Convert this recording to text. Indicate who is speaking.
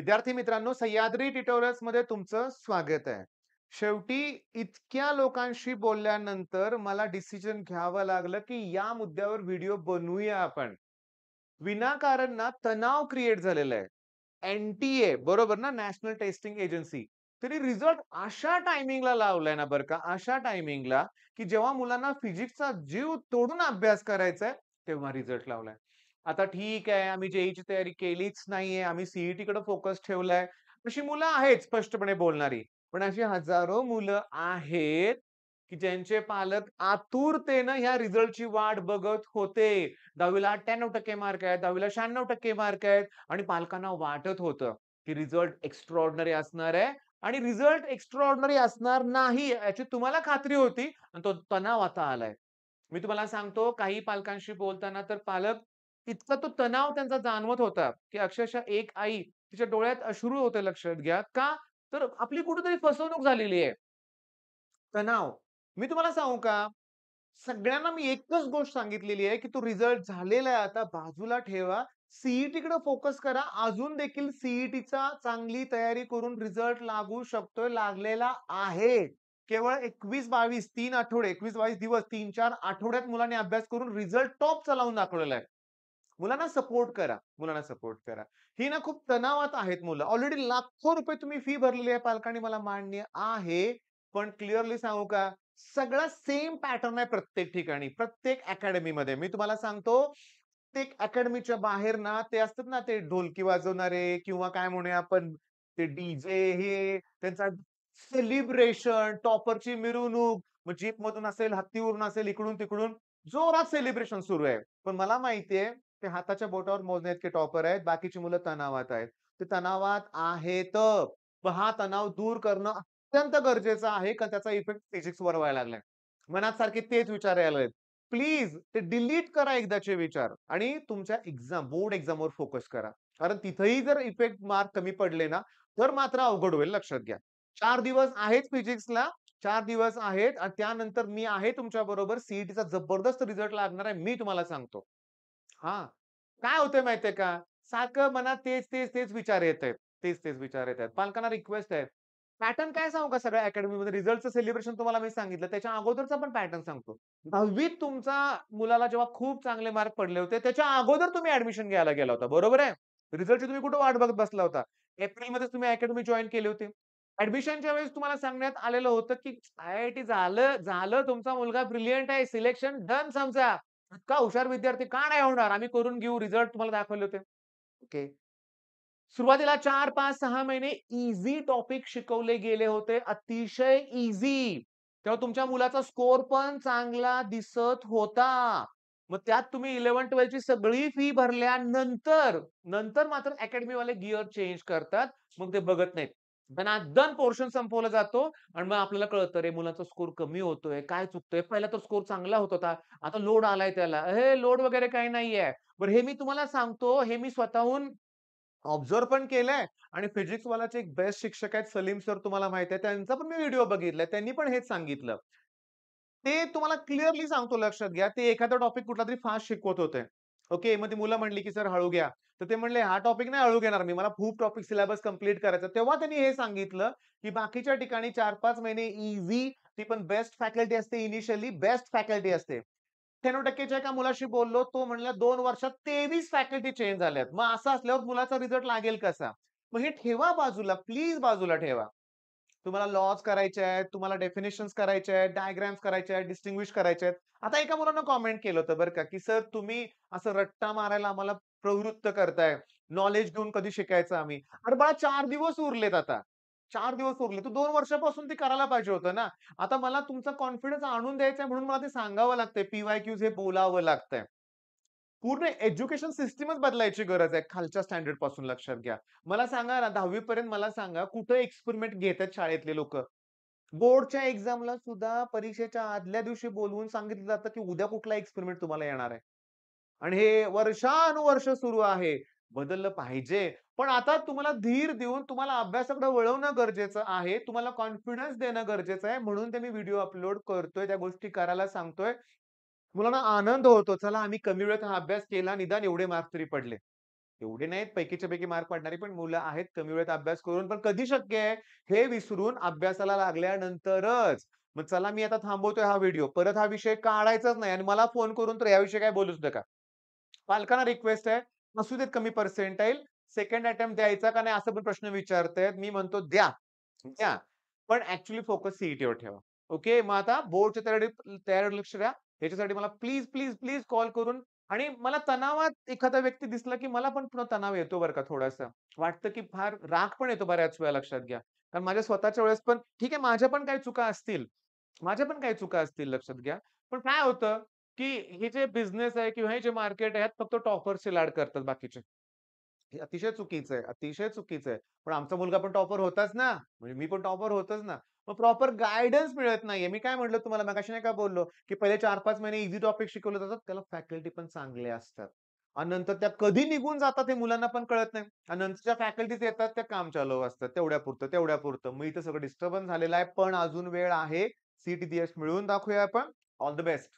Speaker 1: विद्यार्थी मित्रांनो, सह्याद्री ट्युटोरियल्स मध्ये तुमचं स्वागत आहे. शेवटी इतक्या लोकांशी बोलल्यानंतर मला डिसिजन घ्यावं लागलं, की या मुद्द्यावर व्हिडिओ बनवूया आपण. विनाकारण ना तणाव क्रिएट झालेला आहे. एन-टी-ए बरोबर ना, नॅशनल टेस्टिंग एजन्सी. तरी रिझल्ट अशा टायमिंगला लावलाय ना बरं का, अशा टायमिंगला, की जेव्हा मुलांना फिजिक्सचा जीव तोडून अभ्यास करायचा आहे, तेव्हा रिझल्ट लावलाय. आता ठीक आहे, आम्ही जेईची तयारी केलीच नाहीये, आम्ही सीईटीकडे फोकस ठेवलाय. अशी मुलं आहेत स्पष्टपणे बोलणारी. पण अशी हजारो मुलं आहेत, की ज्यांचे पालक आतुरतेनं ह्या रिझल्टची वाट बघत होते. 10वी ला 98% मार्क आहेत, 10वी ला 96% मार्क आहेत आणि पालकांना वाटत होतं, की रिझल्ट एक्स्ट्राऑर्डिनरी असणार आहे आणि रिझल्ट एक्स्ट्राऑर्डिनरी असणार नाही याची तुम्हाला खात्री होती आणि तो तणाव आता आलाय. मी तुम्हाला सांगतो काही पालकांशी बोलताना तर पालक इतका तो तणाव त्यांचा जाणवत होता, की अक्षरशः एक आई तिच्या डोळ्यात अश्रू होते लक्षात घ्या. का? तर आपली कुठेतरी फसवणूक झालेली आहे. तणाव. मी तुम्हाला सांगू का? सगळ्यांना मी एकच गोष्ट सांगितलेली आहे, की तो रिझल्ट झालेला आहे आता बाजूला ठेवा. सीईटीकडे फोकस करा. अजून देखील सीईटीचा चांगली तयारी करून रिझल्ट लागू शकतोय, लागलेला आहे. केवळ 21-22 3 आठवडे, 21-22 दिवस, 3-4 आठवड्यात मुलांनी अभ्यास करून रिझल्ट टॉप लावून दाखवलेला आहे. मुलांना सपोर्ट करा, मुलांना सपोर्ट करा. ही ना खूप तणावात आहेत मुलं. ऑलरेडी लाखो रुपये तुम्ही फी भरलेली आहे पालकांनी मला मान्य आहे. पण क्लिअरली सांगू का? सगळा सेम पॅटर्न आहे प्रत्येक ठिकाणी, प्रत्येक अकॅडमीमध्ये. मी तुम्हाला सांगतो, प्रत्येक अकॅडमीच्या बाहेर ना ते असतात ना ते ढोलकी वाजवणारे किंवा काय म्हणूया आपण ते डी हे त्यांचा सेलिब्रेशन, टॉपरची मिरवणूक, मग जीपमधून असेल, हत्तीवरून असेल, इकडून-तिकडून जोरात सेलिब्रेशन सुरू आहे. पण मला माहिती आहे, ते हाताच्या बोटावर मोजण्याइतके टॉपर आहेत. बाकीची मुलं तणावात आहेत. ते तणावात आहेत. मग हा तणाव दूर करणं अत्यंत गरजेचं आहे, का त्याचा इफेक्ट फिजिक्सवर व्हायला लागलाय. मनात सारखे तेच विचार यायला लागलेत. प्लीज ते डिलीट करा एकदाचे विचार आणि तुमच्या बोर्ड एक्झामवर फोकस करा. कारण तिथेही जर इफेक्ट मार्क कमी पडले ना, तर मात्र अवघड होईल लक्षात घ्या. 4 दिवस आहेत फिजिक्सला, 4 दिवस आहेत आणि त्यानंतर मी आहे तुमच्या बरोबर. सीईटीचा जबरदस्त रिझल्ट लागणार आहे, मी तुम्हाला सांगतो. हां. काय होतंय माहितीये का? सारखं मनात तेच विचार येतायत. तेच विचार येतायत. पालकांना रिक्वेस्ट आहे. पॅटर्न काय सांगू का सगळ्या अकॅडमीमध्ये रिझल्टचं सेलिब्रेशन तुम्हाला मी सांगितलं. त्याच्या अगोदरचा पण पॅटर्न सांगतो. 10वीत तुमचा मुलाला जेव्हा खूप चांगले मार्क पडले होते, त्याच्या अगोदर तुम्ही ॲडमिशन घ्यायला गेला होता. बरोबर आहे? रिझल्टची तुम्ही कुठे वाट बघत बसला होता? एप्रिलमध्येच तुम्ही अकॅडमी जॉइन केली होती. ॲडमिशनच्या वेळेस तुम्हाला सांगण्यात आलेलं होतं, की आय-आय-टी झालं तुमचा मुलगा ब्रिलियंट आहे. सिलेक्शन डन समजा. इतका हुशार विद्यार्थी का नाही होणार? आम्ही करून घेऊ. रिझल्ट तुम्हाला दाखवले होते. ओके. सुरुवातीला 4, 5, 6 महिने ईझी टॉपिक शिकवले गेले होते. अतिशय ईझी. तेव्हा तुमच्या मुलाचा स्कोर पण चांगला दिसत होता. मग त्यात तुम्ही 11-12 ची सगळी फी भरल्यानंतर, नंतर मात्र अकॅडमीवाले गिअर चेंज करतात. मग ते बघत नाहीत. दनादन पोर्शन संपवला जातो आणि मग आपल्याला कळतं, "अरे मुलाचा स्कोर कमी होतोय, काय चुकतंय? पहिला तर स्कोर चांगला होत होता. आता लोड आलाय त्याला." हे लोड वगैरे काही नाहीये. बरं हे मी तुम्हाला सांगतो, हे मी स्वतःहून ऑब्झर्व्ह पण केलंय आणि फिजिक्सवालाचे एक बेस्ट शिक्षक आहेत सलीम सर तुम्हाला माहिती आहे. त्यांचा पण मी व्हिडिओ बघितलाय. त्यांनी पण हेच सांगितलं. ते तुम्हाला क्लिअरली सांगतो लक्षात घ्या. ते एखादा टॉपिक कुठलातरी फास्ट शिकवत होते. ओके. मग ती मुलं म्हणली, की "सर हळू घ्या." तर ते म्हणले, "हा टॉपिक नाही हळू घेणार मी. मला खूप टॉपिक सिलेबस कंप्लीट करायचा." तेव्हा त्यांनी हे सांगितलं, की बाकीच्या ठिकाणी 4-5 महिने ईझी ती पण बेस्ट फॅकल्टी असते इनिशियली बेस्ट फॅकल्टी असते. 96% च्या एका मुलाशी बोललो. तो म्हणला 2 वर्षात 23 फॅकल्टी चेंज झाल्यात. मग असं असल्यावर मुलाचा रिझल्ट लागेल कसा? मग हे ठेवा बाजूला, प्लीज बाजूला ठेवा. तुम्हाला लॉज करायचे आहेत, तुम्हाला डेफिनिशन्स करायचे आहेत, डायग्राम्स करायचे आहेत, डिस्टिंग्विश करायचे आहेत. आता एका मुलानं कॉमेंट केलं होतं बरं का, की "सर तुम्ही असं रट्टा मारायला आम्हाला प्रवृत्त करताय. नॉलेज घेऊन कधी शिकायचं आम्ही?" अरे बाळा 4 दिवस उरलेत आता. 4 दिवस उरले. तू 2 वर्षापासून ते करायला पाहिजे होतं ना. आता मला तुमचा कॉन्फिडन्स आणून द्यायचा आहे म्हणून मला ते सांगावं लागतंय. पी-वाय-क्यूज हे बोलावं लागतंय. पूर्ण एज्युकेशन सिस्टमच बदलायची गरज आहे खालच्या स्टँडर्ड पासून लक्षात घ्या. मला सांगा ना 10वी पर्यंत मला सांगा कुठे एक्सपेरिमेंट घेतात शाळेतले लोकं? बोर्डच्या एक्झामला सुद्धा परीक्षेच्या आदल्या दिवशी बोलवून सांगितलं जातं, की उद्या कुठला एक्सपेरिमेंट तुम्हाला येणार आहे. आणि हे वर्षानुवर्ष सुरू आहे. बदललं पाहिजे. पण आता तुम्हाला धीर देऊन तुम्हाला अभ्यासाकडे वळवणं गरजेचं आहे. तुम्हाला कॉन्फिडन्स देणं गरजेचं आहे. म्हणून ते मी व्हिडिओ अपलोड करतोय. त्या गोष्टी करायला सांगतोय. मुलांना आनंद होतो. चला आम्ही कमी वेळेत हा अभ्यास केला, निदान एवढे मार्क्स तरी पडले. एवढे नाहीत पैकीच्या पैकी मार्क पाडणारी पण मुलं आहेत कमी वेळेत अभ्यास करून. पण कधी शक्य आहे? हे विसरून अभ्यासाला लागल्यानंतरच. मग चला मी आता थांबवतोय हा व्हिडिओ. परत हा विषय काढायचाच नाही आणि मला फोन करून तर याविषयी काही बोलूच नका. पालकांना रिक्वेस्ट आहे, असू देत कमी पर्सेंटाइल, सेकंड अटेम्प्ट द्यायचा का नाही असं पण प्रश्न विचारतायत. मी म्हणतो द्या, द्या. पण ॲक्चुअली फोकस सीईटीवर ठेवा. ओके. मग आता बोर्डच्या तयारीवर लक्ष द्या. ह्याच्यासाठी मला प्लीज, प्लीज, प्लीज कॉल करून आणि मला तणावात एखादा व्यक्ती दिसला, की मला पण पुन्हा तणाव येतो बरं का थोडासा. वाटतं की फार राग पण येतो बऱ्याच वेळा लक्षात घ्या. कारण माझ्या स्वतःच्या वेळेस पण ठीक आहे माझ्या पण काही चुका असतील. माझ्या पण काही चुका असतील लक्षात घ्या. पण काय होतं, की हे जे बिझनेस आहे किंवा हे जे मार्केट आहे, फक्त टॉपर्सची लाड करतात बाकीचे. हे अतिशय चुकीचं आहे, अतिशय चुकीचं आहे. पण आमचा मुलगा पण टॉपर होताच ना. म्हणजे मी पण टॉपर होतोच ना. मग प्रॉपर गाईडन्स मिळत नाहीये. मी काय म्हटलं तुम्हाला मगाशी नाही का बोललो, की पहिले 4-5 महिने ईझी टॉपिक शिकवले जातात. त्याला फॅकल्टी पण चांगले असतात. आणि नंतर त्या कधी निघून जातात हे मुलांना पण कळत नाही. आणि नंतरच्या फॅकल्टीज येतात त्या कामचालू असतात. तेवढ्यापुरतं, तेवढ्यापुरतं. मग इथं सगळं डिस्टर्बन्स झालेलं आहे. पण अजून वेळ आहे. सी-टी-टी-एस मिळवून दाखवूया आपण. All the best.